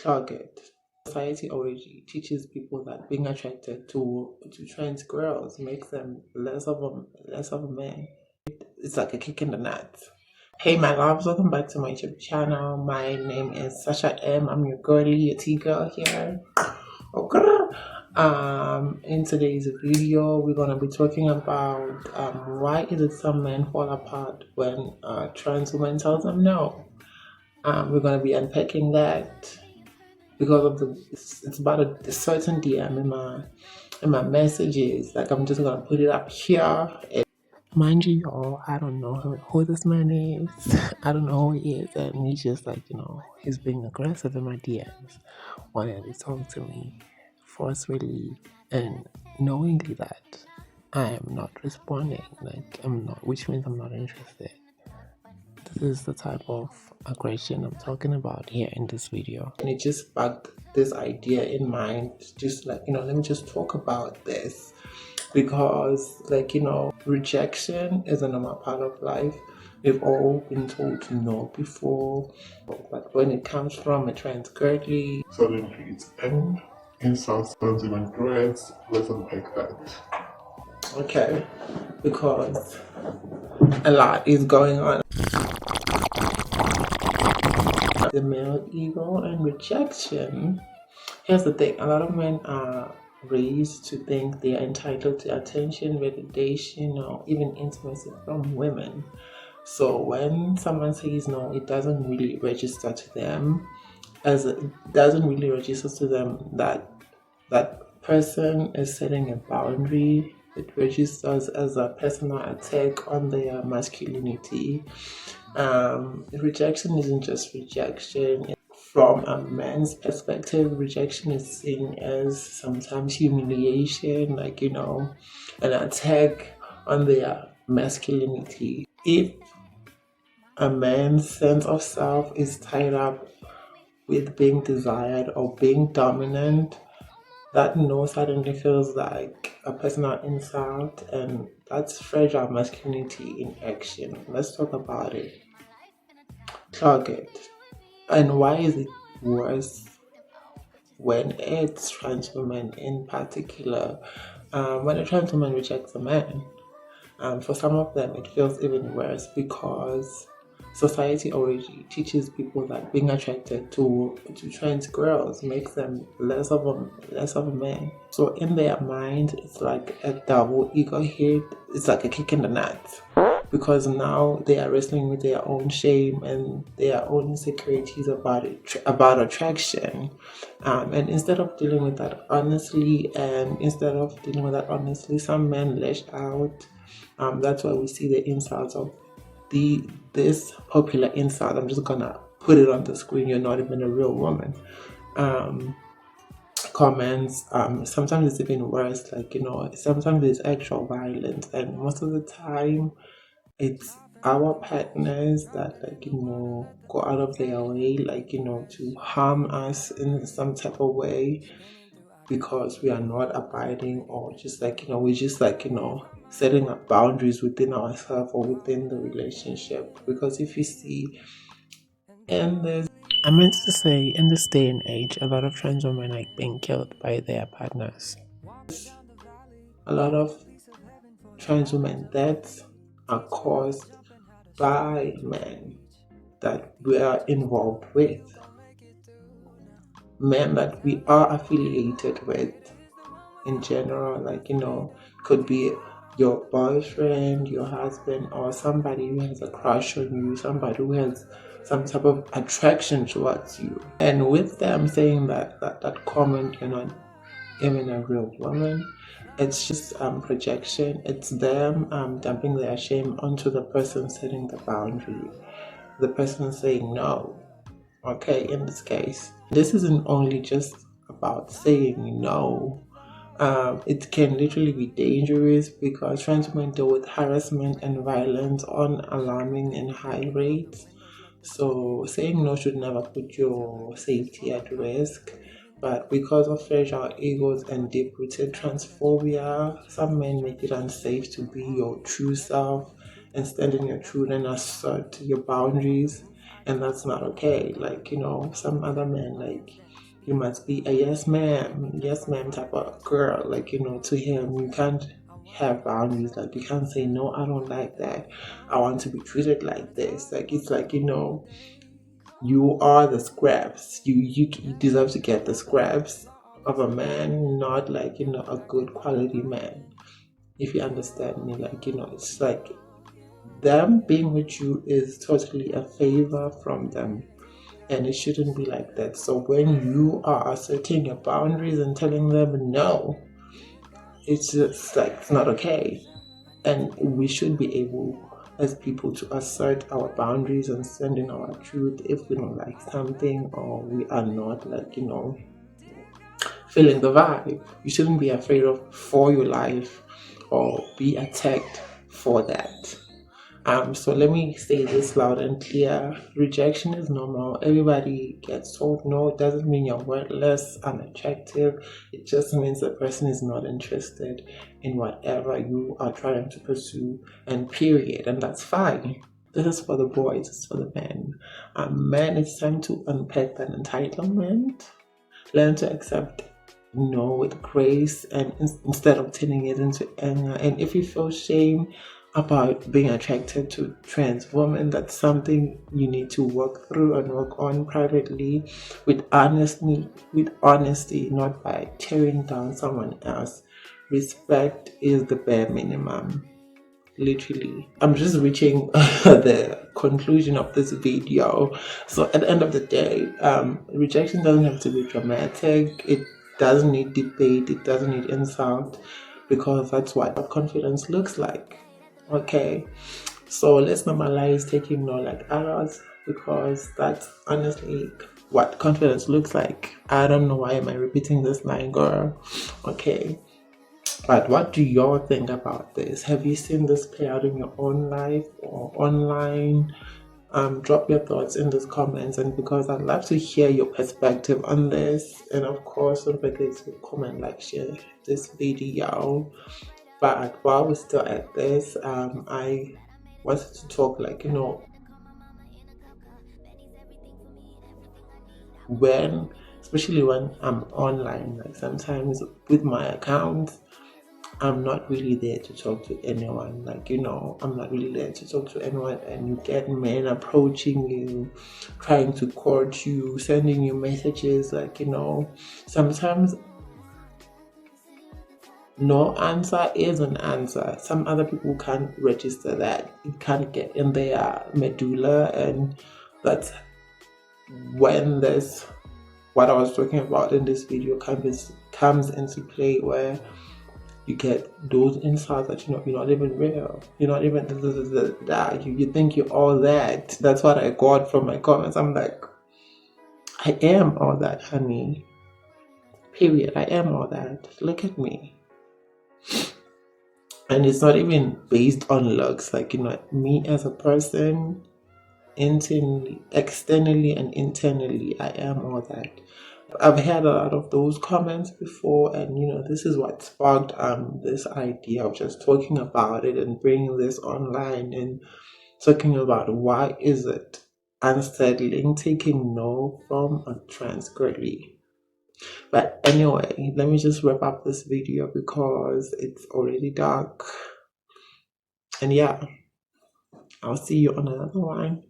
target. Society already teaches people that being attracted to trans girls makes them less of a man. It's like a kick in the nuts. Hey my loves, welcome back to my YouTube channel. My name is Sasha M. I'm your girlie, your T girl here. Okay. In today's video, we're gonna be talking about why is it some men fall apart when a trans woman tells them no. We're gonna be unpacking that because of it's about a certain DM in my messages. Like I'm just gonna put it up here. Mind you, y'all, I don't know who this man is. I don't know who he is, and he's just like, he's being aggressive in my DMs, wanting to talk to me forcefully, and knowingly that I am not responding. Like I'm not, which means I'm not interested. This is the type of aggression I'm talking about here in this video, and it just sparked this idea in mind. Just like let me just talk about this. Because rejection is a normal part of life. We've all been told to no before, but when it comes from a trans girly, suddenly it's insults, don't even threats, let's unpack that. Okay, because a lot is going on. The male ego and rejection. Here's the thing, a lot of men are raised to think they are entitled to attention, validation, or even intimacy from women. So when someone says no, it doesn't really register to them, that that person is setting a boundary. It registers as a personal attack on their masculinity. Rejection isn't just rejection. From a man's perspective, rejection is seen as sometimes humiliation, an attack on their masculinity. If a man's sense of self is tied up with being desired or being dominant, that no suddenly feels like a personal insult, and that's fragile masculinity in action. Let's talk about it. Target. And why is it worse when it's trans women in particular? When a trans woman rejects a man, for some of them it feels even worse because society already teaches people that being attracted to trans girls makes them less of a man. So in their mind, it's like a double ego hit. It's like a kick in the nuts, because now they are wrestling with their own shame and their own insecurities about attraction. And instead of dealing with that honestly, some men lash out. That's why we see the insults of this popular insult. I'm just gonna put it on the screen. You're not even a real woman. Comments. Sometimes it's even worse. Sometimes it's actual violence, and most of the time, it's our partners that go out of their way, to harm us in some type of way, because we are not abiding, or just we just setting up boundaries within ourselves or within the relationship. Because if you see in this, I meant to say, in this day and age, a lot of trans women are being killed by their partners. A lot of trans women deaths are caused by men that we are involved with, men that we are affiliated with in general. Could be your boyfriend, your husband, or somebody who has a crush on you, somebody who has some type of attraction towards you. And with them saying that comment, you're not even a real woman, it's just projection. It's them dumping their shame onto the person setting the boundary, the person saying no. Okay, in this case, this isn't only just about saying no. It can literally be dangerous because trans women deal with harassment and violence on alarming and high rates. So saying no should never put your safety at risk. But because of fragile egos and deep-rooted transphobia, some men make it unsafe to be your true self and stand in your truth and assert your boundaries. and that's not okay. Like, you know, some other men, like, you must be a yes ma'am type of girl. Like, you know, to him, you can't have boundaries. Like, you can't say, no, I don't like that. I want to be treated like this. Like, it's like, you know, you are the scraps. You deserve to get the scraps of a man, not like, you know, a good quality man. If you understand me, like, you know, it's like them being with you is totally a favor from them, and it shouldn't be like that. So when you are asserting your boundaries and telling them no, it's just like, it's not okay. And we should be able as people to assert our boundaries and send in our truth if we don't like something, or we are not, like, you know, feeling the vibe. You shouldn't be afraid of for your life or be attacked for that. So let me say this loud and clear. Rejection is normal. Everybody gets told no. It doesn't mean you're worthless, unattractive. It just means the person is not interested in whatever you are trying to pursue, and period. And that's fine. This is for the boys, it's for the men. Men, it's time to unpack that entitlement. Learn to accept no with grace, and instead of turning it into anger. And if you feel shame about being attracted to trans women, that's something you need to work through and work on privately with honesty, not by tearing down someone else. Respect is the bare minimum. Literally, I'm just reaching the conclusion of this video. So at the end of the day, rejection doesn't have to be dramatic. It doesn't need debate. It doesn't need insult, because that's what confidence looks like. Okay, so let's normalize taking no like adults, because that's honestly what confidence looks like. I don't know why am I repeating this line, girl. Okay, but what do y'all think about this? Have you seen this play out in your own life or online? Drop your thoughts in the comments, and because I'd love to hear your perspective on this. And of course, don't forget to comment, like, share this video. But while we're still at this, I wanted to talk, like, you know, when, especially when I'm online, like sometimes with my account, I'm not really there to talk to anyone. Like, you know, I'm not really there to talk to anyone, and you get men approaching you, trying to court you, sending you messages. Like, you know, sometimes no answer is an answer. Some other people can't register that. It can't get in their medulla, and that's when this, what I was talking about in this video, comes into play, where you get those insights that, you know, you're not even real. You're not even that. You think you're all that. That's what I got from my comments. I'm like, I am all that, honey. Period. I am all that. Look at me. And it's not even based on looks. Like, you know, me as a person, internally, externally, and internally, I am all that. I've had a lot of those comments before, and, you know, this is what sparked this idea of just talking about it and bringing this online and talking about why is it unsettling taking no from a trans girly. But anyway, let me just wrap up this video because it's already dark. And yeah, I'll see you on another one.